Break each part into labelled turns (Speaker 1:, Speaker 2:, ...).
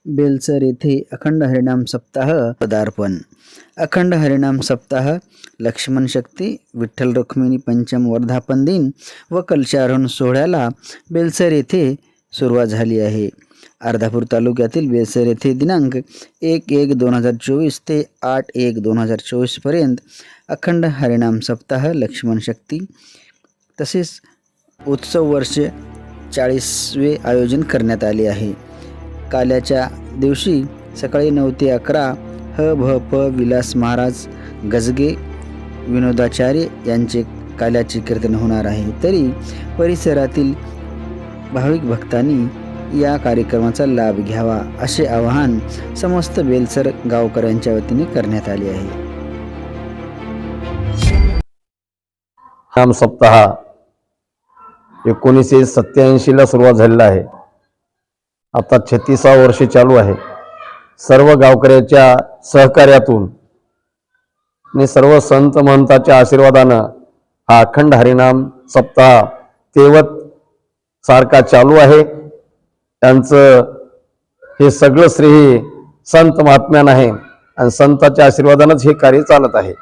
Speaker 1: बेलसर येथे अखंड हरिनाम सप्ताह पदार्पण. अखंड हरिनाम सप्ताह, लक्ष्मण शक्ती, विठ्ठल रुक्मिणी पंचम वर्धापन दिन व कलशारोहण सोहळ्याला बेलसर येथे सुरुवात झाली आहे. अर्धापूर तालुक्यातील बेलसर येथे दिनांक 1/1/2024 ते 8/1/2024 पर्यंत अखंड हरिनाम सप्ताह, लक्ष्मण शक्ती तसेच उत्सव वर्ष 40वे आयोजन करण्यात आले आहे. काल्याच्या दिवशी सकाळी 9 ते 11 ह.भ.प. विलास महाराज गजगे विनोदाचार्य यांचे काल्याचे कीर्तन होणार आहे. तरी परिसरातील भाविक भक्तांनी या कार्यक्रमाचा लाभ घ्यावा असे आवाहन समस्त बेलसर गावकऱ्यांच्या वतीने करण्यात आले आहे.
Speaker 2: हरिनाम सप्ताह 1987 ला सुरुवात झालेला आहे. आता 36वा वर्ष चालू आहे. सर्व गावकऱ्याच्या सहकार्यातून आणि सर्व संत महंताच्या आशीर्वादानं हा अखंड हरिनाम सप्ताह तेवत सारखा चालू आहे. त्यांचं हे सगळं श्रेय संत महात्म्यांना आहे आणि संतांच्या आशीर्वादानंच हे कार्य चालत आहे.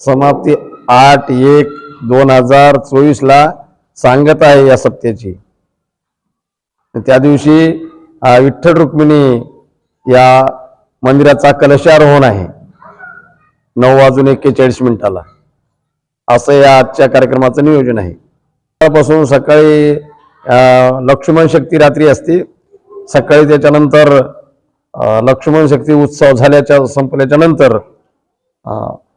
Speaker 2: समाप्ती 8/1/2024 ला सांगत आहे या सप्त्याची. त्या दिवशी विठ्ठल रुक्मिणी या मंदिराचा कलशारोहण आहे 9:41 असं या आजच्या कार्यक्रमाचं नियोजन आहे. त्यापासून सकाळी लक्ष्मण शक्ती रात्री असते. सकाळी त्याच्यानंतर लक्ष्मण शक्ती उत्सव संपल्याच्या नंतर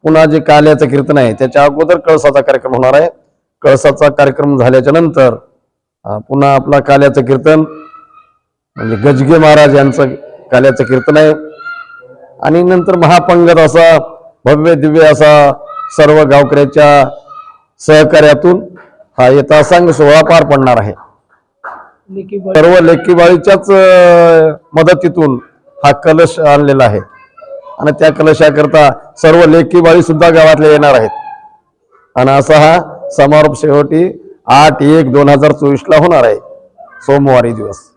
Speaker 2: पुन्हा जे काल्याचं कीर्तन आहे त्याच्या अगोदर कळसाचा कार्यक्रम होणार आहे. कळसाचा कार्यक्रम झाल्याच्या नंतर पुन्हा आपला काल्याचं कीर्तन म्हणजे गजगे महाराज यांचं काल्याचं कीर्तन आहे. आणि नंतर महापंगत असा भव्य दिव्य असा सर्व गावकऱ्याच्या सहकार्यातून हा यथासांग सोहळा पार पडणार आहे. सर्व लेकीबाळीच्याच मदतीतून हा कलश आणलेला आहे आणि त्या कलशाकरता सर्व लेकीबाळी सुद्धा गावातले येणार आहेत. आणि असा हा समारोप शेवटी 8/1/2024 ला होणार आहे सोमवारी दिवस.